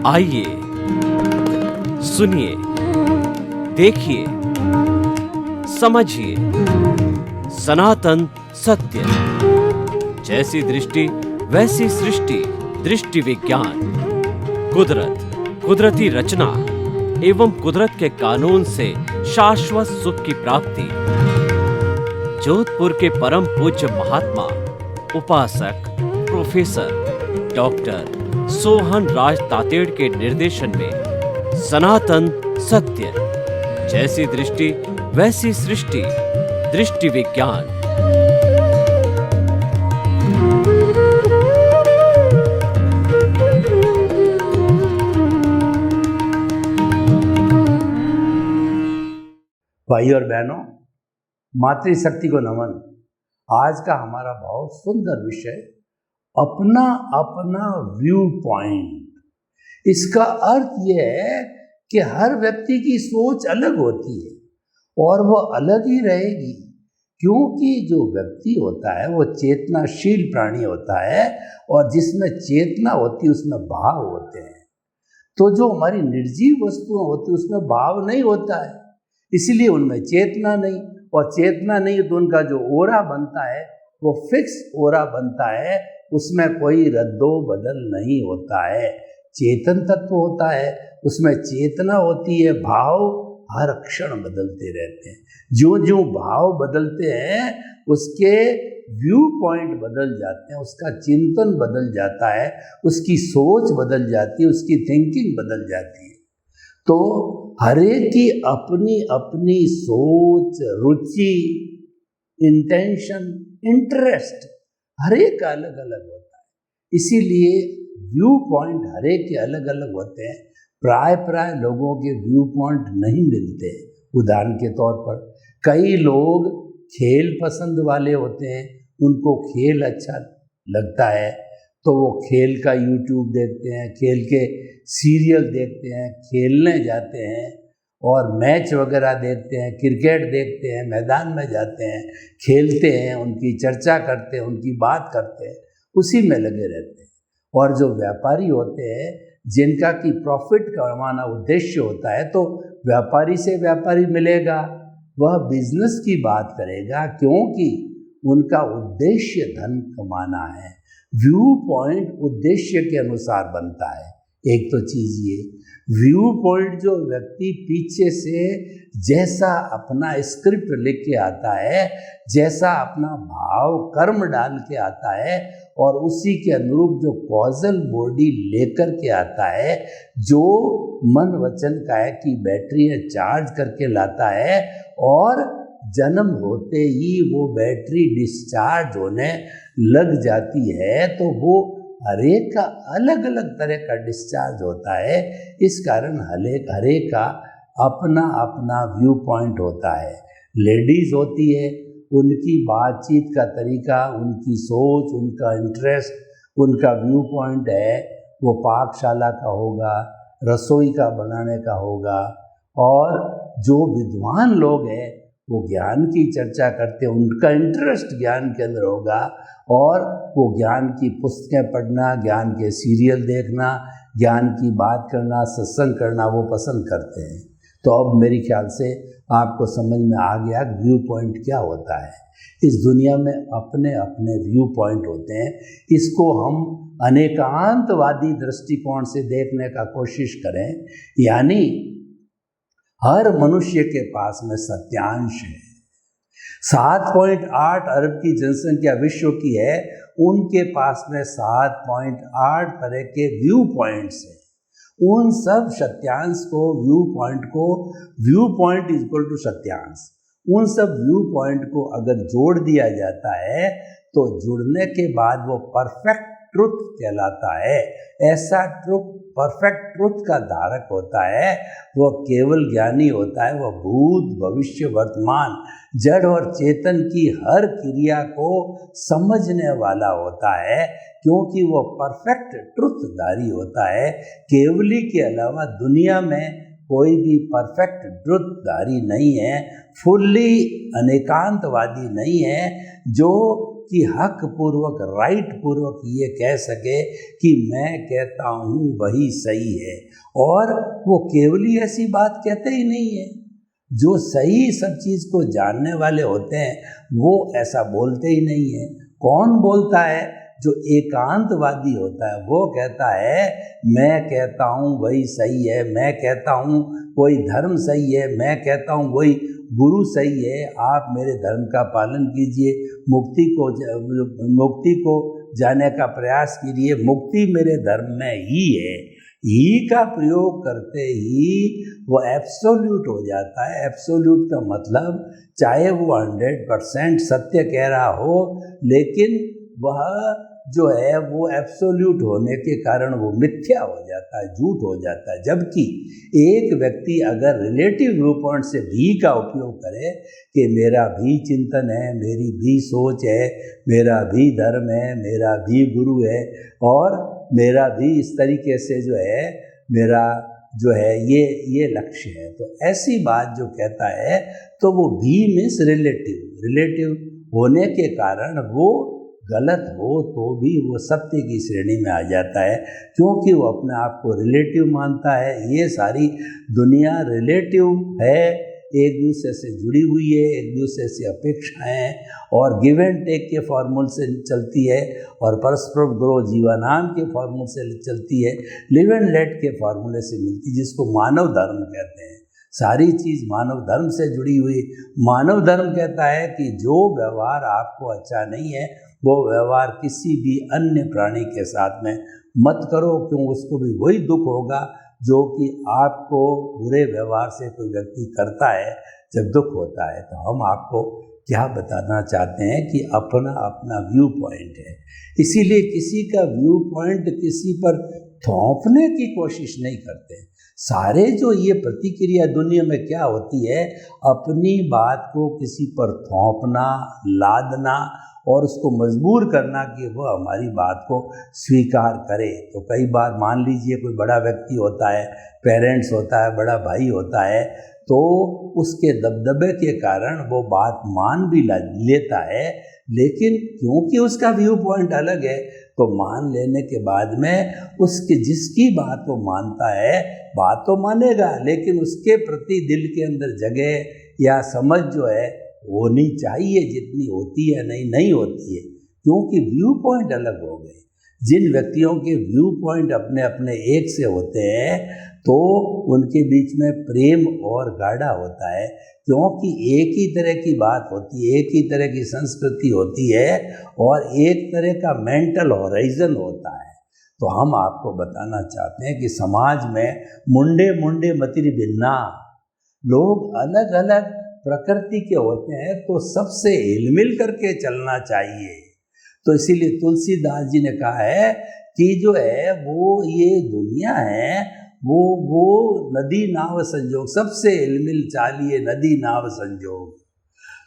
आइए सुनिए, देखिए, समझिए सनातन सत्य। जैसी दृष्टि वैसी सृष्टि, दृष्टि विज्ञान। कुदरत, कुदरती रचना एवं कुदरत के कानून से शाश्वत सुख की प्राप्ति। जोधपुर के परम पूज्य महात्मा उपासक प्रोफेसर डॉक्टर सोहन राज तातेड़ के निर्देशन में सनातन सत्य। जैसी दृष्टि वैसी सृष्टि, दृष्टि विज्ञान। भाई और बहनों, मातृशक्ति को नमन। आज का हमारा बहुत सुंदर विषय अपना अपना व्यू पॉइंट। इसका अर्थ यह है कि हर व्यक्ति की सोच अलग होती है और वह अलग ही रहेगी, क्योंकि जो व्यक्ति होता है वो चेतनाशील प्राणी होता है और जिसमें चेतना होती है उसमें भाव होते हैं। तो जो हमारी निर्जीव वस्तुएं होती है उसमें भाव नहीं होता है, इसलिए उनमें चेतना नहीं, और चेतना नहीं तो उनका जो ओरा बनता है वो फिक्स ओरा बनता है, उसमें कोई रद्दो बदल नहीं होता है। चेतन तत्व होता है, उसमें चेतना होती है, भाव हर क्षण बदलते रहते हैं। जो जो भाव बदलते हैं उसके व्यू पॉइंट बदल जाते हैं, उसका चिंतन बदल जाता है, उसकी सोच बदल जाती है, उसकी थिंकिंग बदल जाती है। तो हरेक की अपनी अपनी सोच, रुचि, इंटेंशन, इंटरेस्ट हरेक का अलग अलग होता है, इसीलिए व्यू पॉइंट हरेक के अलग अलग होते हैं। प्राय लोगों के व्यू पॉइंट नहीं मिलते। उदाहरण के तौर पर कई लोग खेल पसंद वाले होते हैं, उनको खेल अच्छा लगता है तो वो खेल का यूट्यूब देखते हैं, खेल के सीरियल देखते हैं, खेलने जाते हैं और मैच वगैरह देखते हैं, क्रिकेट देखते हैं, मैदान में जाते हैं, खेलते हैं, उनकी चर्चा करते हैं, उनकी बात करते हैं, उसी में लगे रहते हैं। और जो व्यापारी होते हैं जिनका कि प्रॉफिट कमाना उद्देश्य होता है, तो व्यापारी से व्यापारी मिलेगा, वह बिजनेस की बात करेगा, क्योंकि उनका उद्देश्य धन कमाना है। व्यू पॉइंट उद्देश्य के अनुसार बनता है। एक तो चीज़ ये व्यू पॉइंट, जो व्यक्ति पीछे से जैसा अपना स्क्रिप्ट लिख के आता है, जैसा अपना भाव कर्म डाल के आता है और उसी के अनुरूप जो कॉजल बॉडी लेकर के आता है, जो मन वचन काया की बैटरी है चार्ज करके लाता है, और जन्म होते ही वो बैटरी डिस्चार्ज होने लग जाती है, तो वो हरेक का अलग अलग तरह का डिस्चार्ज होता है। इस कारण हरेक का अपना अपना व्यू पॉइंट होता है। लेडीज़ होती है, उनकी बातचीत का तरीका, उनकी सोच, उनका इंटरेस्ट, उनका व्यू पॉइंट है, वो पाकशाला का होगा, रसोई का बनाने का होगा। और जो विद्वान लोग हैं वो ज्ञान की चर्चा करते हैं, उनका इंटरेस्ट ज्ञान के अंदर होगा और वो ज्ञान की पुस्तकें पढ़ना, ज्ञान के सीरियल देखना, ज्ञान की बात करना, सत्संग करना वो पसंद करते हैं। तो अब मेरे ख्याल से आपको समझ में आ गया व्यू पॉइंट क्या होता है। इस दुनिया में अपने अपने व्यू पॉइंट होते हैं। इसको हम अनेकांतवादी दृष्टिकोण से देखने का कोशिश करें, यानी हर मनुष्य के पास में सत्यांश है। 7.8 अरब की जनसंख्या विश्व की है, उनके पास में 7.8 तरह के व्यू पॉइंट्स हैं। उन सब सत्यांश को, viewpoint is equal to सत्यांश, उन सब व्यू पॉइंट को अगर जोड़ दिया जाता है तो जुड़ने के बाद वो परफेक्ट ट्रुथ कहलाता है। ऐसा ट्रुथ, परफेक्ट ट्रुथ का धारक होता है, वो केवल ज्ञानी होता है। वो भूत, भविष्य, वर्तमान, जड़ और चेतन की हर क्रिया को समझने वाला होता है, क्योंकि वो परफेक्ट ट्रुथधारी होता है। केवली के अलावा दुनिया में कोई भी परफेक्ट ट्रुथधारी नहीं है, फुल्ली अनेकांतवादी नहीं है, जो कि हक पूर्वक, राइट पूर्वक ये कह सके कि मैं कहता हूँ वही सही है। और वो केवली ऐसी बात कहते ही नहीं है, जो सही सब चीज़ को जानने वाले होते हैं वो ऐसा बोलते ही नहीं है। कौन बोलता है? जो एकांतवादी होता है वो कहता है मैं कहता हूँ वही सही है, मैं कहता हूँ कोई धर्म सही है, मैं कहता हूँ वही गुरु सही है, आप मेरे धर्म का पालन कीजिए, मुक्ति को जाने का प्रयास कीजिए, मुक्ति मेरे धर्म में ही है। ही का प्रयोग करते ही वो एब्सोल्यूट हो जाता है। एब्सोल्यूट का मतलब चाहे वो 100% सत्य कह रहा हो, लेकिन वह जो है वो एब्सोल्यूट होने के कारण वो मिथ्या हो जाता है, झूठ हो जाता है। जबकि एक व्यक्ति अगर रिलेटिव व्यू पॉइंट से भी का उपयोग करे कि मेरा भी चिंतन है, मेरी भी सोच है, मेरा भी धर्म है, मेरा भी गुरु है और मेरा भी इस तरीके से जो है मेरा जो है ये लक्ष्य है, तो ऐसी बात जो कहता है तो वो भी मीन्स रिलेटिव होने के कारण वो गलत हो तो भी वो सत्य की श्रेणी में आ जाता है, क्योंकि वो अपने आप को रिलेटिव मानता है। ये सारी दुनिया रिलेटिव है, एक दूसरे से जुड़ी हुई है, एक दूसरे से अपेक्षाएं और गिव एंड टेक के फॉर्मूल से चलती है और परस्पर ग्रो जीवानाम के फॉर्मूल से चलती है, लिव एंड लेट के फॉर्मूले से मिलती है, जिसको मानव धर्म कहते हैं। सारी चीज़ मानव धर्म से जुड़ी हुई। मानव धर्म कहता है कि जो व्यवहार आपको अच्छा नहीं है वो व्यवहार किसी भी अन्य प्राणी के साथ में मत करो, क्यों उसको भी वही दुख होगा जो कि आपको बुरे व्यवहार से कोई व्यक्ति करता है जब दुख होता है। तो हम आपको क्या बताना चाहते हैं कि अपना अपना व्यू पॉइंट है, इसीलिए किसी का व्यू पॉइंट किसी पर थोपने की कोशिश नहीं करते। सारे जो ये प्रतिक्रिया दुनिया में क्या होती है, अपनी बात को किसी पर थोपना, लादना और उसको मजबूर करना कि वह हमारी बात को स्वीकार करे। तो कई बार मान लीजिए कोई बड़ा व्यक्ति होता है, पेरेंट्स होता है, बड़ा भाई होता है, तो उसके दबदबे के कारण वो बात मान भी लेता है, लेकिन क्योंकि उसका व्यू पॉइंट अलग है तो मान लेने के बाद में उसकी जिसकी बात वो मानता है बात तो मानेगा, लेकिन उसके प्रति दिल के अंदर जगह या समझ जो है होनी चाहिए जितनी होती है नहीं होती है, क्योंकि व्यू पॉइंट अलग हो गए। जिन व्यक्तियों के व्यू पॉइंट अपने अपने एक से होते हैं तो उनके बीच में प्रेम और गाढ़ा होता है, क्योंकि एक ही तरह की बात होती है, एक ही तरह की संस्कृति होती है और एक तरह का मेंटल हॉराइजन होता है। तो हम आपको बताना चाहते हैं कि समाज में मुंडे मतिरि भिन्ना, लोग अलग अलग प्रकृति के होते हैं तो सबसे हिलमिल करके चलना चाहिए। तो इसीलिए तुलसीदास जी ने कहा है कि जो है वो ये दुनिया है वो नदी नाव संजोग, सबसे हिलमिल चालिए नदी नाव संजोग।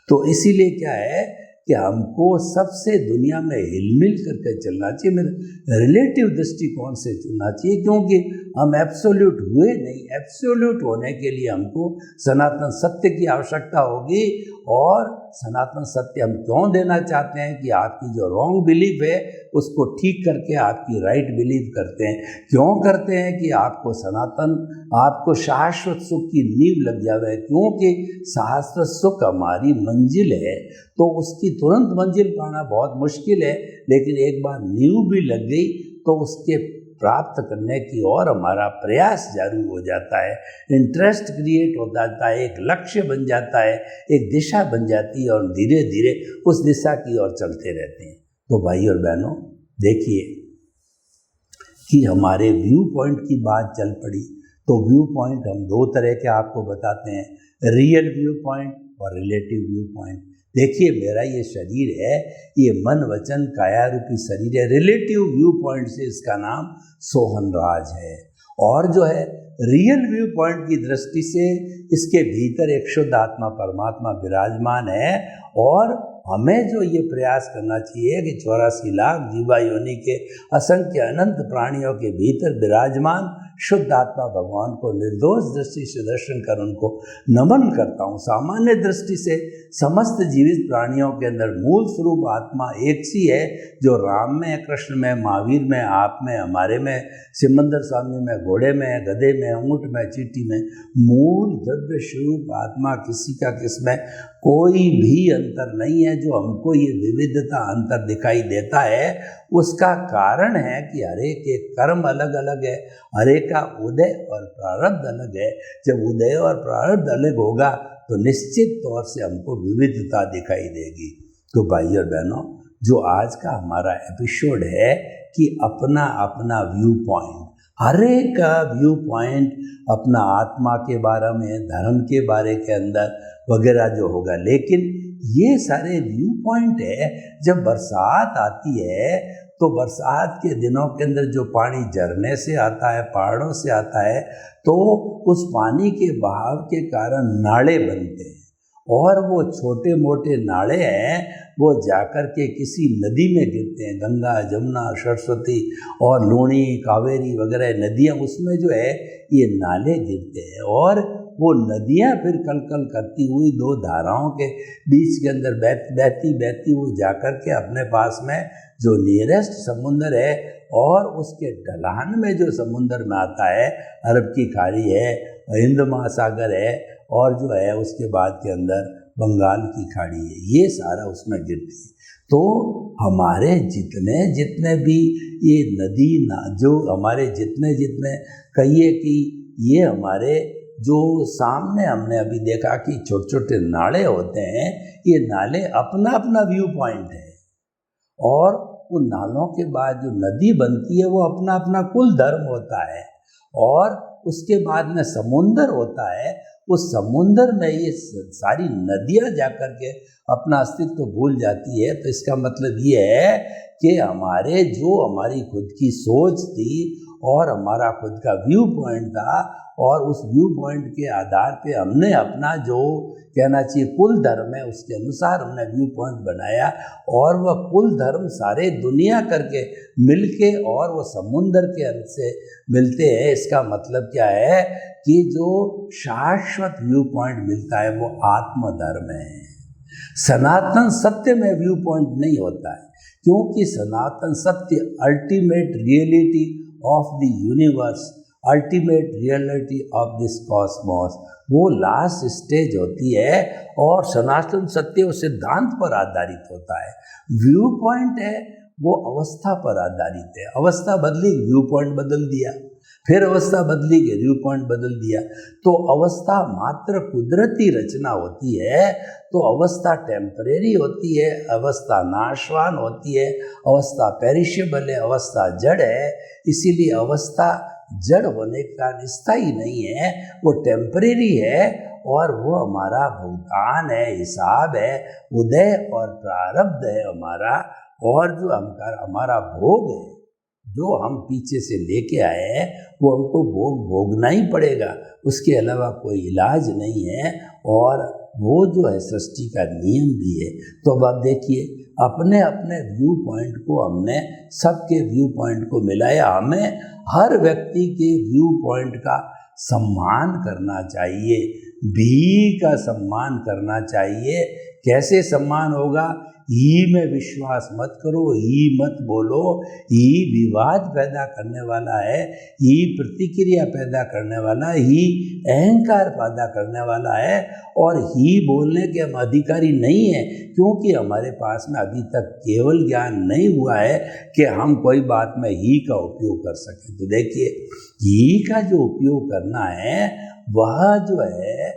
तो इसीलिए क्या है कि हमको सबसे दुनिया में हिलमिल करके चलना चाहिए, मेरे रिलेटिव दृष्टिकोण से चलना चाहिए, क्योंकि हम एब्सोल्यूट हुए नहीं। एब्सोल्यूट होने के लिए हमको सनातन सत्य की आवश्यकता होगी, और सनातन सत्य हम क्यों देना चाहते हैं कि आपकी जो रॉन्ग बिलीफ है उसको ठीक करके आपकी राइट बिलीफ करते हैं। क्यों करते हैं कि आपको सनातन, आपको शाश्वत सुख की नींव लग जावे, क्योंकि शाश्वत सुख हमारी मंजिल है, तो उसकी तुरंत मंजिल पाना बहुत मुश्किल है, लेकिन एक बार नींव भी लग गई तो उसके प्राप्त करने की ओर हमारा प्रयास जारी हो जाता है, इंटरेस्ट क्रिएट हो जाता है, एक लक्ष्य बन जाता है, एक दिशा बन जाती है और धीरे धीरे उस दिशा की ओर चलते रहते हैं। तो भाई और बहनों, देखिए कि हमारे व्यू पॉइंट की बात चल पड़ी, तो व्यू पॉइंट हम दो तरह के आपको बताते हैं, रियल व्यू पॉइंट और रिलेटिव व्यू पॉइंट। देखिए मेरा ये शरीर है, ये मन वचन काया रूपी शरीर है, रिलेटिव व्यू पॉइंट से इसका नाम सोहन राज है। और जो है रियल व्यू पॉइंट की दृष्टि से इसके भीतर एक शुद्ध आत्मा परमात्मा विराजमान है, और हमें जो ये प्रयास करना चाहिए कि 84 लाख जीवा योनि के असंख्य अनंत प्राणियों के भीतर विराजमान शुद्ध आत्मा भगवान को निर्दोष दृष्टि से दर्शन कर उनको नमन करता हूँ। सामान्य दृष्टि से समस्त जीवित प्राणियों के अंदर मूल स्वरूप आत्मा एक सी है, जो राम में, कृष्ण में, महावीर में, आप में, हमारे में, सिमंदर स्वामी में, घोड़े में, गधे में, ऊँट में, चींटी में। मूल द्रव्य स्वरूप आत्मा किसी का किसमें कोई भी अंतर नहीं है। जो हमको ये विविधता अंतर दिखाई देता है उसका कारण है कि हरेक के कर्म अलग अलग है, हरेक का उदय और प्रारब्ध अलग है। जब उदय और प्रारब्ध अलग होगा तो निश्चित तौर से हमको विविधता दिखाई देगी। तो भाई और बहनों, जो आज का हमारा एपिसोड है कि अपना अपना व्यू पॉइंट, हर एक का व्यू पॉइंट अपना आत्मा के बारे में, धर्म के बारे के अंदर वगैरह जो होगा। लेकिन ये सारे व्यू पॉइंट है, जब बरसात आती है तो बरसात के दिनों के अंदर जो पानी झरने से आता है, पहाड़ों से आता है, तो उस पानी के बहाव के कारण नाले बनते हैं, और वो छोटे मोटे नाले हैं वो जाकर के किसी नदी में गिरते हैं। गंगा, जमुना, सरस्वती और लूणी, कावेरी वगैरह नदियाँ, उसमें जो है ये नाले गिरते हैं, और वो नदियाँ फिर कल कल करती हुई दो धाराओं के बीच के अंदर बहती बहती वो जाकर के अपने पास में जो नियरेस्ट समुंदर है, और उसके ढलान में जो समुंदर में आता है, अरब की खाड़ी है, हिंद महासागर है, और जो है उसके बाद के अंदर बंगाल की खाड़ी है, ये सारा उसमें गिरती है। तो हमारे जितने जितने भी ये नदी ना, जो हमारे जितने जितने कहिए कि ये हमारे जो सामने हमने अभी देखा कि छोटे छोटे नाले होते हैं, ये नाले अपना अपना व्यू पॉइंट है, और उन नालों के बाद जो नदी बनती है वो अपना अपना कुल धर्म होता है, और उसके बाद में समुंदर होता है। उस समुंदर में ये सारी नदियाँ जाकर के अपना अस्तित्व भूल जाती है। तो इसका मतलब ये है कि हमारी खुद की सोच थी और हमारा खुद का व्यू पॉइंट था, और उस व्यू पॉइंट के आधार पे हमने अपना जो कहना चाहिए कुल धर्म है उसके अनुसार हमने व्यू पॉइंट बनाया, और वह कुल धर्म सारे दुनिया करके मिलके और वो समुंदर के अंत से मिलते हैं। इसका मतलब क्या है कि जो शाश्वत व्यू पॉइंट मिलता है वो आत्मधर्म है। सनातन सत्य में व्यू पॉइंट नहीं होता है, क्योंकि सनातन सत्य ultimate reality of the universe, ultimate reality of this Cosmos, वो लास्ट स्टेज होती है, और सनातन सत्य उस सिद्धांत पर आधारित होता है। व्यू पॉइंट है वो अवस्था पर आधारित है। अवस्था बदली, व्यू पॉइंट बदल दिया, फिर अवस्था बदली के व्यू पॉइंट बदल दिया। तो अवस्था मात्र कुदरती रचना होती है, तो अवस्था टेम्परेरी होती है, अवस्था नाशवान होती है, अवस्था पेरिशेबल है, अवस्था जड़ है। इसीलिए अवस्था जड़ होने का स्थायी नहीं है, वो टेम्परेरी है, और वो हमारा भुगतान है, हिसाब है, उदय और प्रारब्ध है हमारा, और जो हमारा भोग है जो हम पीछे से लेके आए हैं वो हमको भोगना ही पड़ेगा, उसके अलावा कोई इलाज नहीं है, और वो जो है सृष्टि का नियम भी है। तो अब आप देखिए, अपने अपने व्यू पॉइंट को हमने सबके व्यू पॉइंट को मिलाया। हमें हर व्यक्ति के व्यू पॉइंट का सम्मान करना चाहिए, भी का सम्मान करना चाहिए। कैसे सम्मान होगा? ही में विश्वास मत करो, ही मत बोलो, ही विवाद पैदा करने वाला है, ही प्रतिक्रिया पैदा करने वाला है, ही अहंकार पैदा करने वाला है, और ही बोलने के हम अधिकारी नहीं हैं, क्योंकि हमारे पास में अभी तक केवल ज्ञान नहीं हुआ है कि हम कोई बात में ही का उपयोग कर सकें। तो देखिए, ही का जो उपयोग करना है वह जो है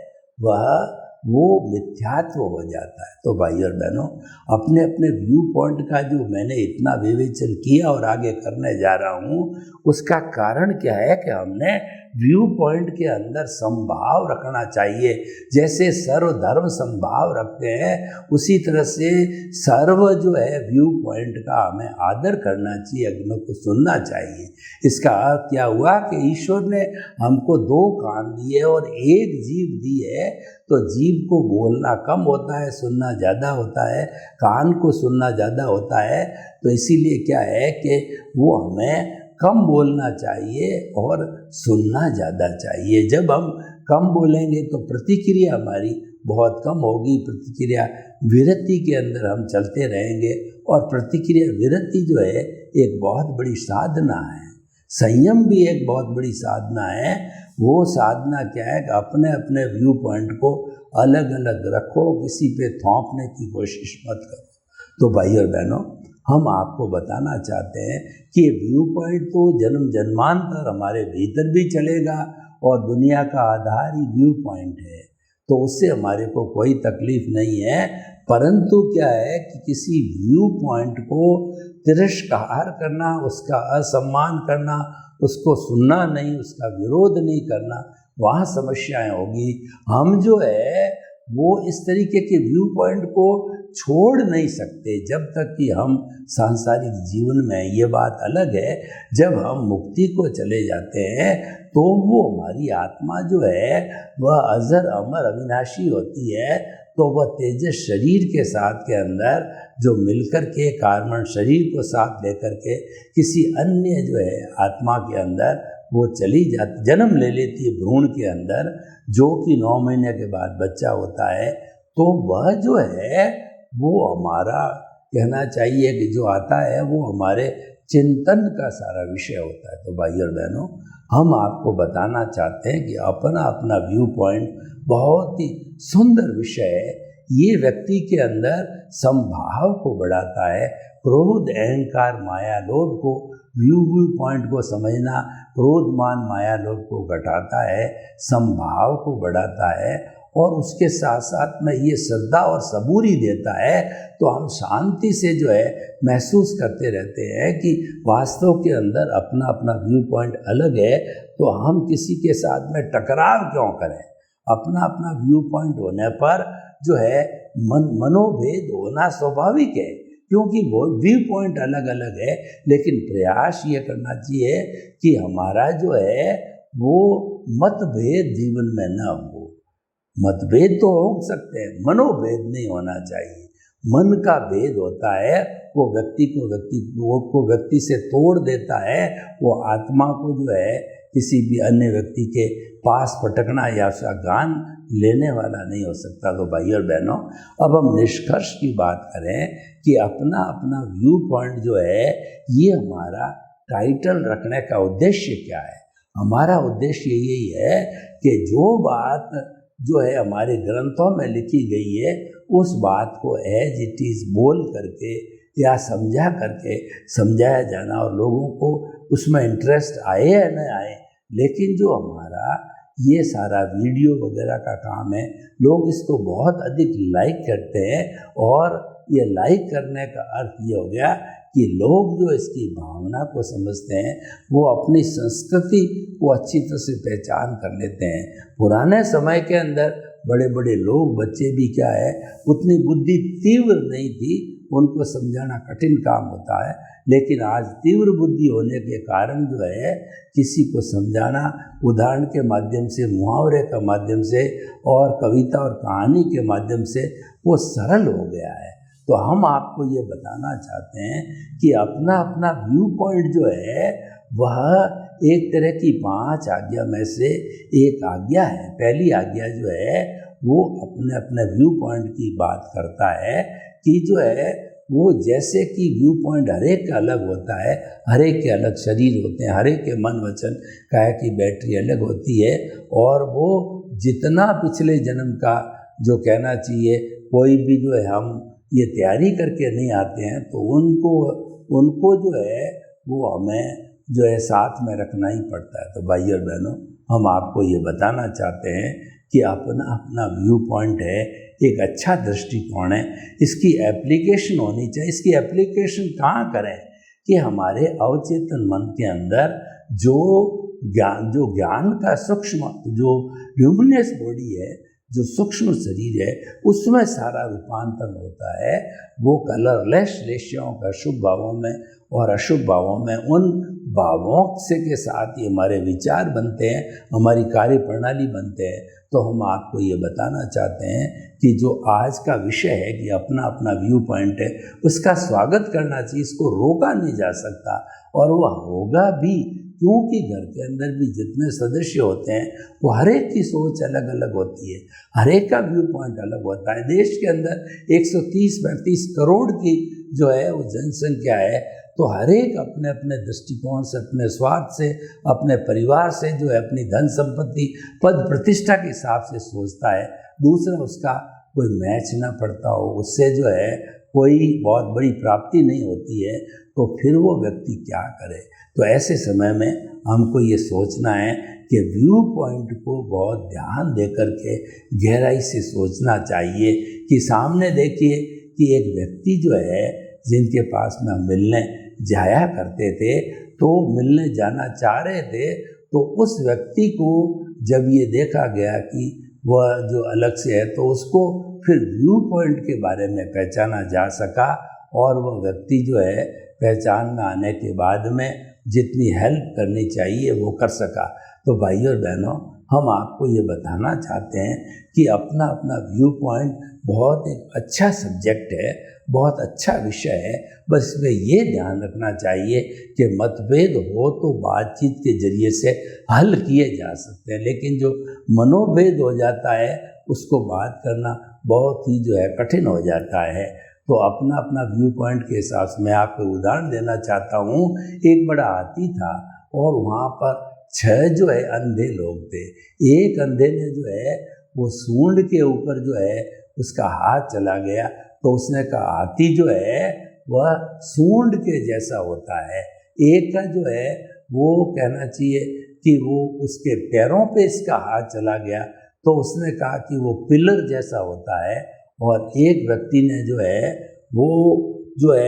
वो मिथ्यात्व हो जाता है। तो भाई और बहनों, अपने अपने व्यू पॉइंट का जो मैंने इतना विवेचन किया और आगे करने जा रहा हूँ, उसका कारण क्या है कि हमने व्यू पॉइंट के अंदर समभाव रखना चाहिए। जैसे सर्वधर्म समभाव रखते हैं, उसी तरह से सर्व जो है व्यू पॉइंट का हमें आदर करना चाहिए, अग्नि को सुनना चाहिए। इसका अर्थ क्या हुआ कि ईश्वर ने हमको 2 कान दिए और 1 जीभ दी है, तो जीभ को बोलना कम होता है, सुनना ज़्यादा होता है, कान को सुनना ज़्यादा होता है। तो इसीलिए क्या है कि वो हमें कम बोलना चाहिए और सुनना ज़्यादा चाहिए। जब हम कम बोलेंगे तो प्रतिक्रिया हमारी बहुत कम होगी, प्रतिक्रिया विरक्ति के अंदर हम चलते रहेंगे। और प्रतिक्रिया विरक्ति जो है एक बहुत बड़ी साधना है। संयम भी एक बहुत बड़ी साधना है। वो साधना क्या है कि अपने अपने व्यू पॉइंट को अलग अलग रखो, किसी पे थोपने की कोशिश मत करो। तो भाई और बहनों, हम आपको बताना चाहते हैं कि व्यू पॉइंट तो जन्म जन्मांतर हमारे भीतर भी चलेगा और दुनिया का आधार ही व्यू पॉइंट है, तो उससे हमारे को कोई तकलीफ नहीं है। परंतु क्या है कि किसी व्यू पॉइंट को तिरस्कार करना, उसका असम्मान करना, उसको सुनना नहीं, उसका विरोध नहीं करना, वहाँ समस्याएं होगी। हम जो है वो इस तरीके के व्यू पॉइंट को छोड़ नहीं सकते जब तक कि हम सांसारिक जीवन में। ये बात अलग है, जब हम मुक्ति को चले जाते हैं तो वो हमारी आत्मा जो है वह अजर अमर अविनाशी होती है। तो वह तेजस शरीर के साथ के अंदर जो मिलकर के कार्बन शरीर को साथ लेकर के किसी अन्य जो है आत्मा के अंदर वो चली जाती, जन्म ले लेती है भ्रूण के अंदर, जो कि 9 महीने के बाद बच्चा होता है। तो वह जो है वो हमारा कहना चाहिए कि जो आता है वो हमारे चिंतन का सारा विषय होता है। तो भाई और बहनों, हम आपको बताना चाहते हैं कि अपना अपना व्यू पॉइंट बहुत ही सुंदर विषय है। ये व्यक्ति के अंदर संभाव को बढ़ाता है। क्रोध, अहंकार, माया, लोभ को व्यू पॉइंट को समझना क्रोध, मान, माया, लोभ को घटाता है, संभाव को बढ़ाता है और उसके साथ साथ में ये श्रद्धा और सबूरी देता है। तो हम शांति से जो है महसूस करते रहते हैं कि वास्तव के अंदर अपना अपना व्यू पॉइंट अलग है, तो हम किसी के साथ में टकराव क्यों करें। अपना अपना व्यू पॉइंट होने पर जो है मनोभेद होना स्वाभाविक है, क्योंकि वो व्यू पॉइंट अलग अलग है। लेकिन प्रयास ये करना चाहिए कि हमारा जो है वो मतभेद जीवन में न हो। मतभेद तो हो सकते हैं, मनोभेद नहीं होना चाहिए। मन का भेद होता है, वो व्यक्ति से तोड़ देता है। वो आत्मा को जो है किसी भी अन्य व्यक्ति के पास पटकना या उसका ज्ञान लेने वाला नहीं हो सकता। तो भाई और बहनों, अब हम निष्कर्ष की बात करें कि अपना अपना व्यू पॉइंट जो है ये हमारा टाइटल रखने का उद्देश्य क्या है। हमारा उद्देश्य यही है कि जो बात जो है हमारे ग्रंथों में लिखी गई है उस बात को एज इट इज़ बोल करके या समझा करके समझाया जाना, और लोगों को उसमें इंटरेस्ट आए या न आए, लेकिन जो हमारा ये सारा वीडियो वगैरह का काम है, लोग इसको बहुत अधिक लाइक करते हैं। और ये लाइक करने का अर्थ ये हो गया कि लोग जो इसकी भावना को समझते हैं, वो अपनी संस्कृति को अच्छी तरह से पहचान कर लेते हैं। पुराने समय के अंदर बड़े बड़े लोग, बच्चे भी क्या है, उतनी बुद्धि तीव्र नहीं थी, उनको समझाना कठिन काम होता है। लेकिन आज तीव्र बुद्धि होने के कारण जो है किसी को समझाना उदाहरण के माध्यम से, मुहावरे के माध्यम से और कविता और कहानी के माध्यम से वो सरल हो गया है। तो हम आपको ये बताना चाहते हैं कि अपना अपना व्यू पॉइंट जो है वह एक तरह की 5 आज्ञा में से एक आज्ञा है। पहली आज्ञा जो है वो अपने अपने व्यू पॉइंट की बात करता है कि जो है वो जैसे कि व्यू पॉइंट हर एक का अलग होता है, हर एक के अलग शरीर होते हैं, हर एक के मन वचन काया की बैटरी अलग होती है। और वो जितना पिछले जन्म का जो कहना चाहिए, कोई भी जो है हम ये तैयारी करके नहीं आते हैं, तो उनको जो है वो हमें जो है साथ में रखना ही पड़ता है। तो भाई और बहनों, हम आपको ये बताना चाहते हैं कि अपना अपना व्यू पॉइंट है, एक अच्छा दृष्टिकोण है, इसकी एप्लीकेशन होनी चाहिए। इसकी एप्लीकेशन कहाँ करें कि हमारे अवचेतन मन के अंदर जो ज्ञान का सूक्ष्म, जो ल्यूमिनस बॉडी है, जो सूक्ष्म शरीर है, उसमें सारा रूपांतरण होता है। वो कलरलेस रेशियों का शुभ भावों में और अशुभ भावों में उन भावों से के साथ ही हमारे विचार बनते हैं, हमारी कार्य प्रणाली बनते हैं। तो हम आपको ये बताना चाहते हैं कि जो आज का विषय है कि अपना अपना व्यू पॉइंट है, उसका स्वागत करना चाहिए, इसको रोका नहीं जा सकता और वह होगा भी, क्योंकि घर के अंदर भी जितने सदस्य होते हैं वो हर एक की सोच अलग अलग होती है, हर एक का व्यू पॉइंट अलग होता है। देश के अंदर 130-132 करोड़ की जो है वो जनसंख्या है, तो हर एक अपने अपने दृष्टिकोण से, अपने स्वार्थ से, अपने परिवार से जो है अपनी धन संपत्ति पद प्रतिष्ठा के हिसाब से सोचता है। दूसरा उसका कोई मैच ना पड़ता हो, उससे जो है कोई बहुत बड़ी प्राप्ति नहीं होती है, तो फिर वो व्यक्ति क्या करे। तो ऐसे समय में हमको ये सोचना है कि व्यू पॉइंट को बहुत ध्यान दे करके गहराई से सोचना चाहिए कि सामने देखिए कि एक व्यक्ति जो है जिनके पास में हम मिलने जाया करते थे, तो मिलने जाना चाह रहे थे, तो उस व्यक्ति को जब ये देखा गया कि वह जो अलग से है, तो उसको फिर व्यू पॉइंट के बारे में पहचाना जा सका और वह व्यक्ति जो है पहचान में आने के बाद में जितनी हेल्प करनी चाहिए वो कर सका। तो भाई और बहनों, हम आपको ये बताना चाहते हैं कि अपना अपना व्यू पॉइंट बहुत एक अच्छा सब्जेक्ट है, बहुत अच्छा विषय है। बस इसमें ये ध्यान रखना चाहिए कि मतभेद हो तो बातचीत के जरिए से हल किए जा सकते हैं, लेकिन जो मनोभेद हो जाता है उसको बात करना बहुत ही जो है कठिन हो जाता है। तो अपना अपना व्यू पॉइंट के हिसाब से मैं आपको उदाहरण देना चाहता हूँ। एक बड़ा हाथी था और वहाँ पर 6 जो है अंधे लोग थे। एक अंधे ने जो है वो सूंड के ऊपर जो है उसका हाथ चला गया, तो उसने कहा हाथी जो है वह सूंड के जैसा होता है। एक का जो है वो कहना चाहिए कि वो उसके पैरों पे इसका हाथ चला गया, तो उसने कहा कि वो पिलर जैसा होता है। और एक व्यक्ति ने जो है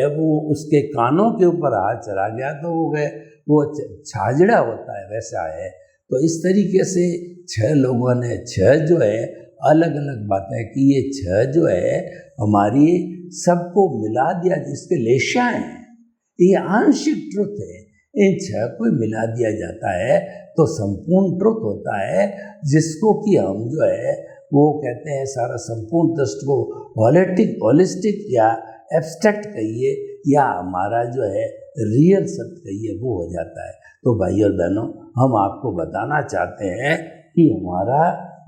वो उसके कानों के ऊपर हाथ चला गया, तो वो छाजड़ा होता है वैसा है। तो इस तरीके से 6 लोगों ने 6 जो है अलग अलग बातें की। ये 6 जो है हमारी सबको मिला दिया, जिसके लेशाएं हैं, ये आंशिक ट्रुथ है। इन 6 को मिला दिया जाता है तो संपूर्ण ट्रुथ होता है, जिसको कि हम जो है वो कहते हैं सारा संपूर्ण दृष्टि को होलिस्टिक या एब्स्ट्रैक्ट कहिए या हमारा जो है रियल सत्य कहिए, वो हो जाता है। तो भाई और बहनों, हम आपको बताना चाहते हैं कि हमारा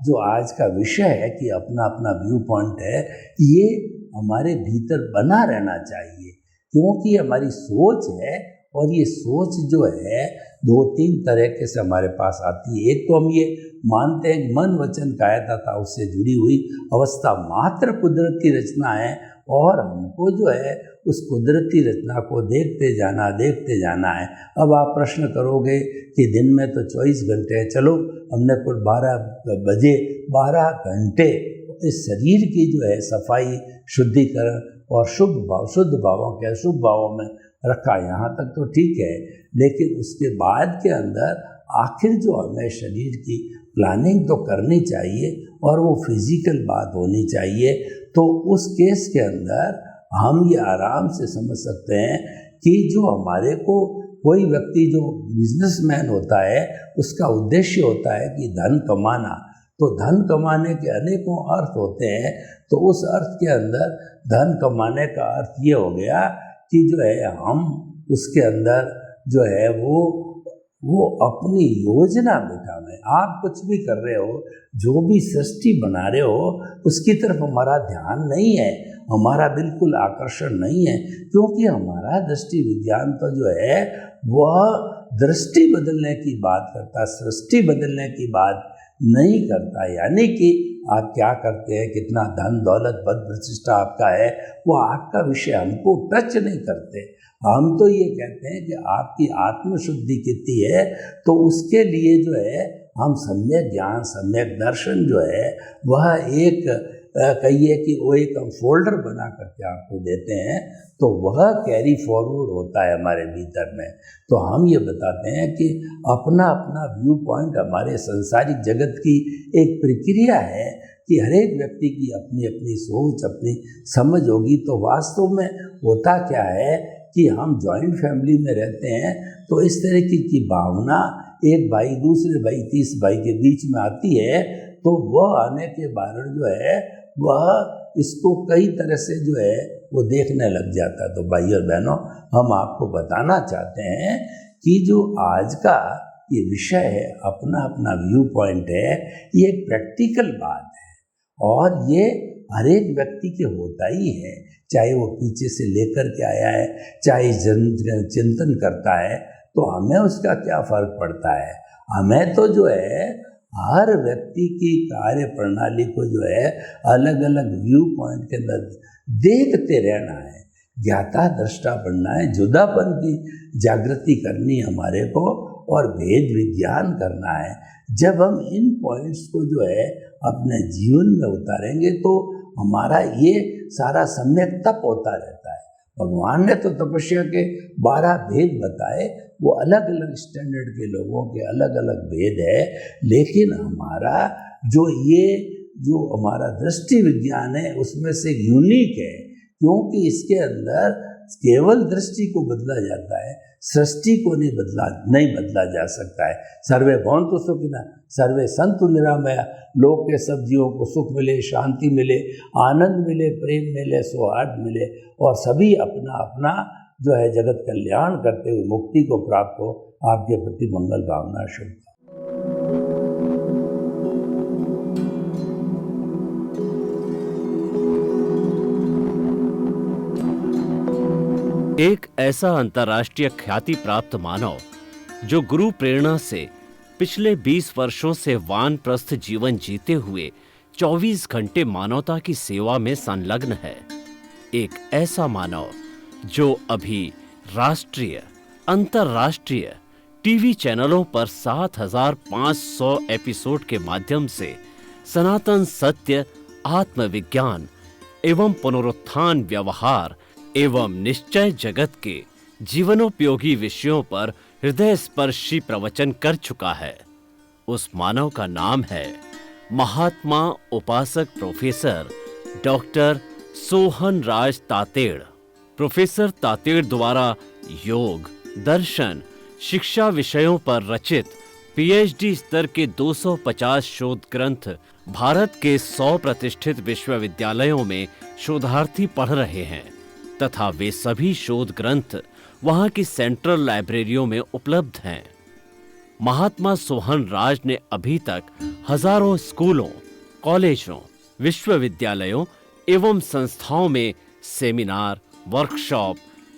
जो आज का विषय है कि अपना अपना व्यू पॉइंट है, ये हमारे भीतर बना रहना चाहिए, क्योंकि हमारी सोच है और ये सोच जो है 2-3 तरीके से हमारे पास आती है। एक तो हम ये मानते हैं मन वचन कायता था उससे जुड़ी हुई अवस्था मात्र कुदरत की रचना है, और हमको जो है उस कुदरती रचना को देखते जाना है। अब आप प्रश्न करोगे कि दिन में तो 24 घंटे है, चलो हमने कुल 12 घंटे इस शरीर की जो है सफाई, शुद्धिकरण और शुद्ध भावों के अशुभ भावों में रखा, यहाँ तक तो ठीक है। लेकिन उसके बाद के अंदर आखिर जो हमें शरीर की प्लानिंग तो करनी चाहिए और वो फिजिकल बात होनी चाहिए। तो उस केस के अंदर हम ये आराम से समझ सकते हैं कि जो हमारे को कोई व्यक्ति जो बिजनेसमैन होता है उसका उद्देश्य होता है कि धन कमाना, तो धन कमाने के अनेकों अर्थ होते हैं। तो उस अर्थ के अंदर धन कमाने का अर्थ ये हो गया कि जो है हम उसके अंदर जो है वो अपनी योजना बिठावें। आप कुछ भी कर रहे हो, जो भी सृष्टि बना रहे हो, उसकी तरफ हमारा ध्यान नहीं है, हमारा बिल्कुल आकर्षण नहीं है, क्योंकि हमारा दृष्टि विज्ञान तो जो है वह दृष्टि बदलने की बात करता, सृष्टि बदलने की बात नहीं करता। यानी कि आप क्या करते हैं, कितना धन दौलत पद प्रतिष्ठा आपका है, वो आपका विषय हमको टच नहीं करते। हम तो ये कहते हैं कि आपकी आत्मशुद्धि कितनी है, तो उसके लिए जो है हम सम्यक ज्ञान, सम्यक दर्शन जो है वह एक कहिए कि वो एक हम फोल्डर बना करके आपको देते हैं, तो वह कैरी फॉरवर्ड होता है हमारे भीतर में। तो हम ये बताते हैं कि अपना अपना व्यू पॉइंट हमारे संसारिक जगत की एक प्रक्रिया है कि हर एक व्यक्ति की अपनी अपनी सोच, अपनी समझ होगी। तो वास्तव में होता क्या है कि हम जॉइंट फैमिली में रहते हैं तो इस तरह की भावना एक भाई दूसरे भाई तीसरे भाई के बीच में आती है, तो वह आने के कारण जो है वह इसको कई तरह से जो है वो देखने लग जाता है। तो भाई और बहनों, हम आपको बताना चाहते हैं कि जो आज का ये विषय है, अपना अपना व्यू पॉइंट है, ये एक प्रैक्टिकल बात है और ये हर एक व्यक्ति के होता ही है, चाहे वो पीछे से लेकर के आया है, चाहे चिंतन करता है, तो हमें उसका क्या फर्क पड़ता है। हमें तो जो है हर व्यक्ति की कार्य प्रणाली को जो है अलग अलग व्यू पॉइंट के अंदर देखते रहना है, ज्ञाता दृष्टा बनना है, जुदापन की जागृति करनी हमारे को और भेद विज्ञान करना है। जब हम इन पॉइंट्स को जो है अपने जीवन में उतारेंगे तो हमारा ये सारा सम्यक तप होता रहता है। भगवान ने तो तपस्या के 12 भेद बताए, वो अलग अलग स्टैंडर्ड के लोगों के अलग अलग भेद है, लेकिन हमारा जो हमारा दृष्टि विज्ञान है उसमें से यूनिक है, क्योंकि इसके अंदर केवल दृष्टि को बदला जाता है, सृष्टि को नहीं बदला जा सकता है। सर्वे भवन्तु सुखिनः सर्वे सन्तु निरामया, लोक के सब जीवों को सुख मिले, शांति मिले, आनंद मिले, प्रेम मिले, सौहार्द मिले और सभी अपना अपना जो है जगत कल्याण करते हुए मुक्ति को प्राप्त हो। आपके प्रति मंगल भावना शुभ। एक ऐसा अंतर्राष्ट्रीय ख्याति प्राप्त मानव जो गुरु प्रेरणा से पिछले 20 वर्षों से वानप्रस्थ जीवन जीते हुए 24 घंटे मानवता की सेवा में संलग्न है। एक ऐसा मानव जो अभी राष्ट्रीय, अंतर्राष्ट्रीय टीवी चैनलों पर 7,500 एपिसोड के माध्यम से सनातन सत्य, आत्मविज्ञान एवं पुनरुत्थान व्यवहार एवं निश्चय जगत के जीवनोपयोगी विषयों पर हृदय स्पर्शी प्रवचन कर चुका है। उस मानव का नाम है महात्मा उपासक प्रोफेसर डॉक्टर सोहन राज तातेड़। प्रोफेसर तातेड़ द्वारा योग, दर्शन, शिक्षा विषयों पर रचित पीएचडी स्तर के 250 शोध ग्रंथ भारत के 100 प्रतिष्ठित विश्वविद्यालयों में शोधार्थी पढ़ रहे हैं तथा वे सभी शोध ग्रंथ वहां की सेंट्रल लाइब्रेरियों में उपलब्ध हैं। महात्मा सोहन राज ने अभी तक हजारों स्कूलों, कॉलेजों, विश्वविद्यालयों एवं संस्थाओं में सेमिनार, वर्कशॉप,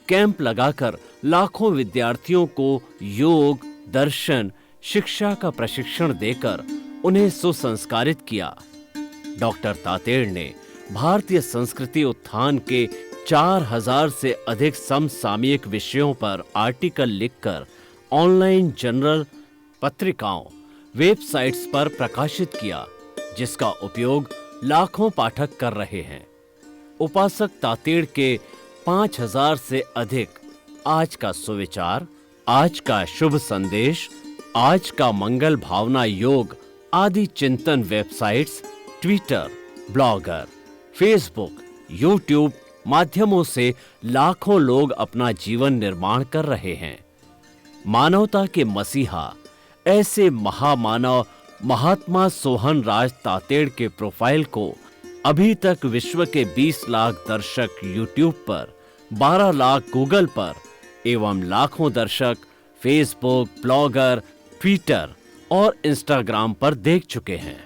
कैंप लगाकर लाखों विद्यार्थियों को योग, दर्शन, शिक्षा का प्रशिक्षण देकर उन्हें सुसंस्कारित किया। डॉक्टर तातेड़ ने भारतीय संस्कृति उत्थान के 4000 से अधिक समसामयिक विषयों पर आर्टिकल लिखकर ऑनलाइन जर्नल, पत्रिकाओं, वेबसाइट्स पर प्रकाशित किया, जिसका उपयोग लाखों पाठक कर रहे हैं। उपासक तातेड़ के 5000 से अधिक आज का सुविचार, आज का शुभ संदेश, आज का मंगल भावना योग आदि चिंतन websites, Twitter, blogger, Facebook, YouTube माध्यमों से लाखों लोग अपना जीवन निर्माण कर रहे हैं। मानवता के मसीहा ऐसे महामानव महात्मा सोहन राज तातेड़ के प्रोफाइल को अभी तक विश्व के 20 लाख दर्शक यूट्यूब पर, 12 लाख गूगल पर एवं लाखों दर्शक फेसबुक, ब्लॉगर, ट्विटर और इंस्टाग्राम पर देख चुके हैं।